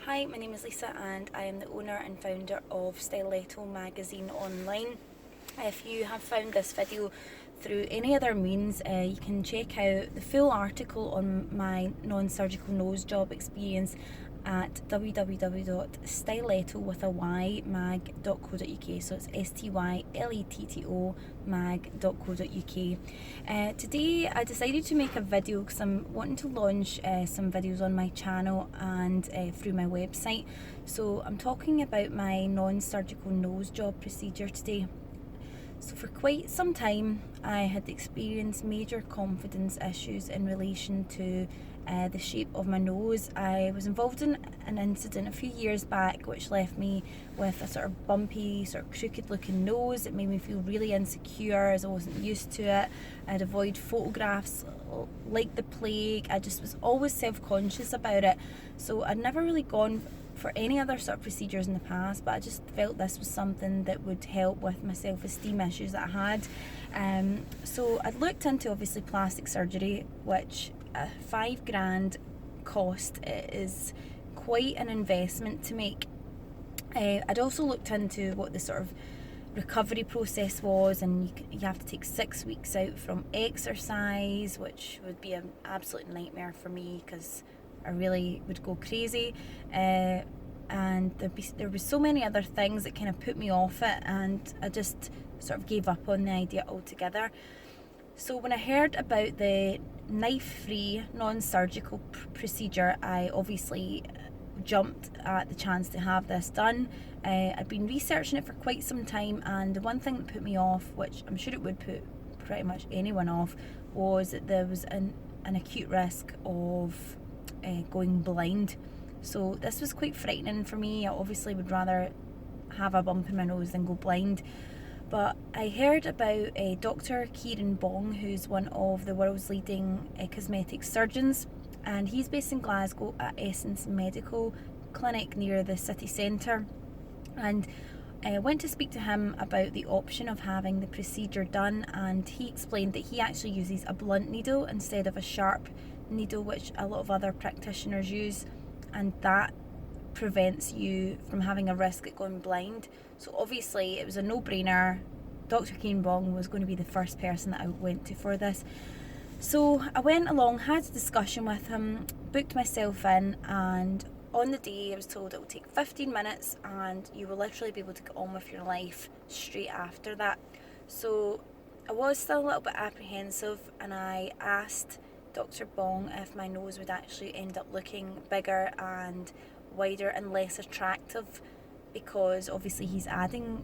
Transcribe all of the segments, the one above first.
Hi, my name is Lisa and I am the owner and founder of Styletto magazine online. If you have found this video through any other means, you can check out the full article on my non-surgical nose job experience at www.stylettomag.co.uk. So it's styletto mag.co.uk. Today I decided to make a video because I'm wanting to launch some videos on my channel and through my website. So I'm talking about my non-surgical nose job procedure today. So for quite some time I had experienced major confidence issues in relation to the shape of my nose. I was involved in an incident a few years back which left me with a sort of bumpy, sort of crooked looking nose. It made me feel really insecure as I wasn't used to it. I'd avoid photographs like the plague. I just was always self-conscious about it. So I'd never really gone for any other sort of procedures in the past, but I just felt this was something that would help with my self-esteem issues that I had. So I'd looked into obviously plastic surgery, which £5,000 cost. It is quite an investment to make. I'd also looked into what the sort of recovery process was, and you have to take 6 weeks out from exercise, which would be an absolute nightmare for me because I really would go crazy, and there was so many other things that kind of put me off it, and I just sort of gave up on the idea altogether. So when I heard about the knife-free non-surgical procedure, I obviously jumped at the chance to have this done. I'd been researching it for quite some time, and the one thing that put me off, which I'm sure it would put pretty much anyone off, was that there was an acute risk of going blind. So this was quite frightening for me. I obviously would rather have a bump in my nose than go blind. But I heard about Dr Kieren Bong, who's one of the world's leading cosmetic surgeons, and he's based in Glasgow at Essence Medical Clinic near the city centre. And I went to speak to him about the option of having the procedure done, and he explained that he actually uses a blunt needle instead of a sharp needle, which a lot of other practitioners use, and that prevents you from having a risk at going blind. So obviously it was a no-brainer. Dr Kieren Bong was going to be the first person that I went to for this. So I went along, had a discussion with him, booked myself in, and on the day I was told it will take 15 minutes and you will literally be able to get on with your life straight after that. So I was still a little bit apprehensive, and I asked Dr Bong if my nose would actually end up looking bigger and wider and less attractive, because obviously he's adding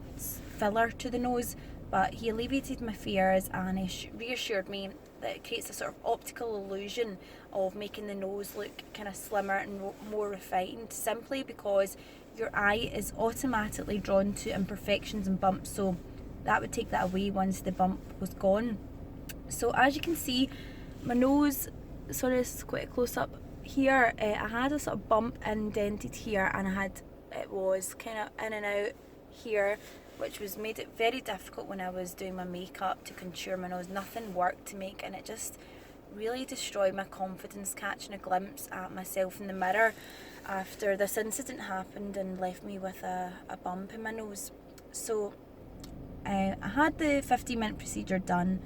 filler to the nose. But he alleviated my fears and he reassured me that it creates a sort of optical illusion of making the nose look kind of slimmer and more refined, simply because your eye is automatically drawn to imperfections and bumps, so that would take that away once the bump was gone. So as you can see, my nose, sorry, this is quite a close up here. I had a sort of bump indented here, and it was kind of in and out here, which made it very difficult when I was doing my makeup to contour my nose. Nothing worked to make, and it just really destroyed my confidence catching a glimpse at myself in the mirror after this incident happened and left me with a bump in my nose. So I had the 15-minute procedure done.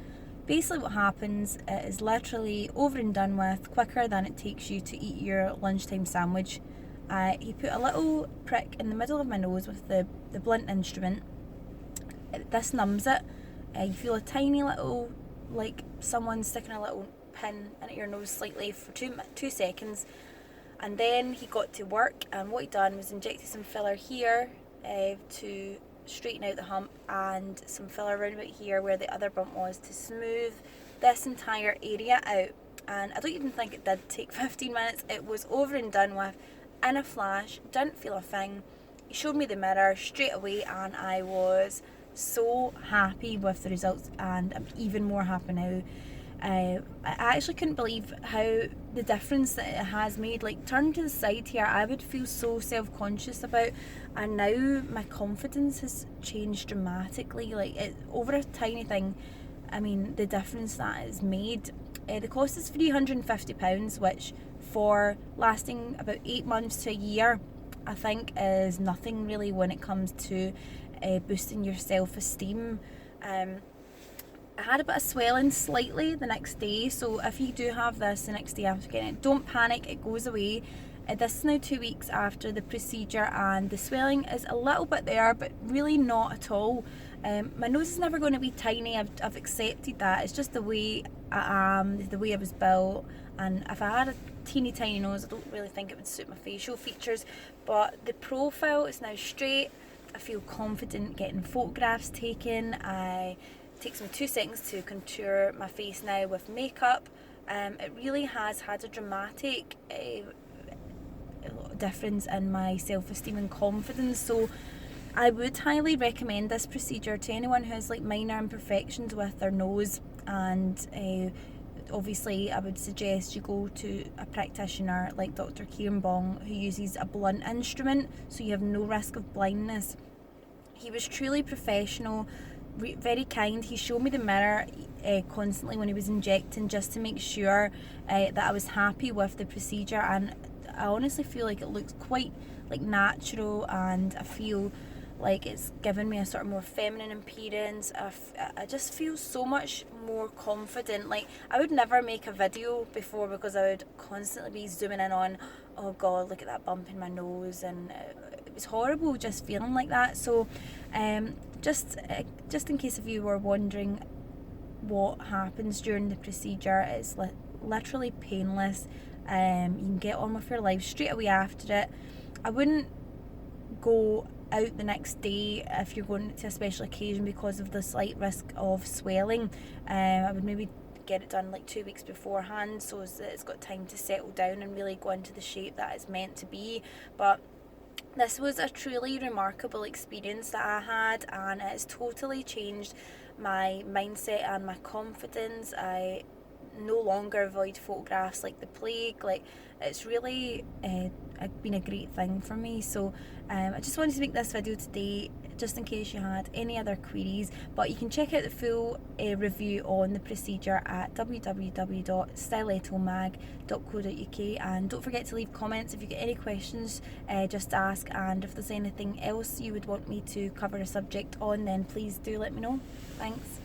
Basically what happens is literally over and done with, quicker than it takes you to eat your lunchtime sandwich. He put a little prick in the middle of my nose with the blunt instrument. This numbs it. You feel a tiny little, like someone sticking a little pin into your nose slightly for 2 seconds. And then he got to work, and what he done was injected some filler here to straighten out the hump, and some filler around about here where the other bump was to smooth this entire area out. And I don't even think it did take 15 minutes. It was over and done with in a flash. Didn't feel a thing. He showed me the mirror straight away, and I was so happy with the results, and I'm even more happy now. I actually couldn't believe how the difference that it has made. Like, turn to the side here, I would feel so self-conscious about, and now my confidence has changed dramatically. Like, over a tiny thing, I mean, the difference that it's made. The cost is £350, which for lasting about 8 months to a year I think is nothing really when it comes to boosting your self-esteem. I had a bit of swelling slightly the next day, so if you do have this the next day after getting it, don't panic, it goes away. This is now 2 weeks after the procedure, and the swelling is a little bit there, but really not at all. My nose is never going to be tiny. I've accepted that. It's just the way I am, the way I was built, and if I had a teeny tiny nose, I don't really think it would suit my facial features. But the profile is now straight. I feel confident getting photographs taken. It takes me 2 seconds to contour my face now with makeup. It really has had a dramatic difference in my self-esteem and confidence, so I would highly recommend this procedure to anyone who has like minor imperfections with their nose. And obviously I would suggest you go to a practitioner like Dr Kieren Bong, who uses a blunt instrument, so you have no risk of blindness. He was truly professional, very kind. He showed me the mirror constantly when he was injecting, just to make sure that I was happy with the procedure, and I honestly feel like it looks quite like natural, and I feel like it's given me a sort of more feminine appearance. I just feel so much more confident. Like, I would never make a video before because I would constantly be zooming in on, oh god, look at that bump in my nose, and it was horrible just feeling like that. So just in case if you were wondering what happens during the procedure, it's literally painless. You can get on with your life straight away after it. I wouldn't go out the next day if you're going to a special occasion because of the slight risk of swelling. I would maybe get it done like 2 weeks beforehand, so it's got time to settle down and really go into the shape that it's meant to be. But this was a truly remarkable experience that I had, and it's totally changed my mindset and my confidence. I no longer avoid photographs like the plague. Like, it's really been a great thing for me. So I just wanted to make this video today just in case you had any other queries, but you can check out the full review on the procedure at www.stilettomag.co.uk, and don't forget to leave comments if you get any questions, just ask, and if there's anything else you would want me to cover a subject on, then please do let me know. Thanks.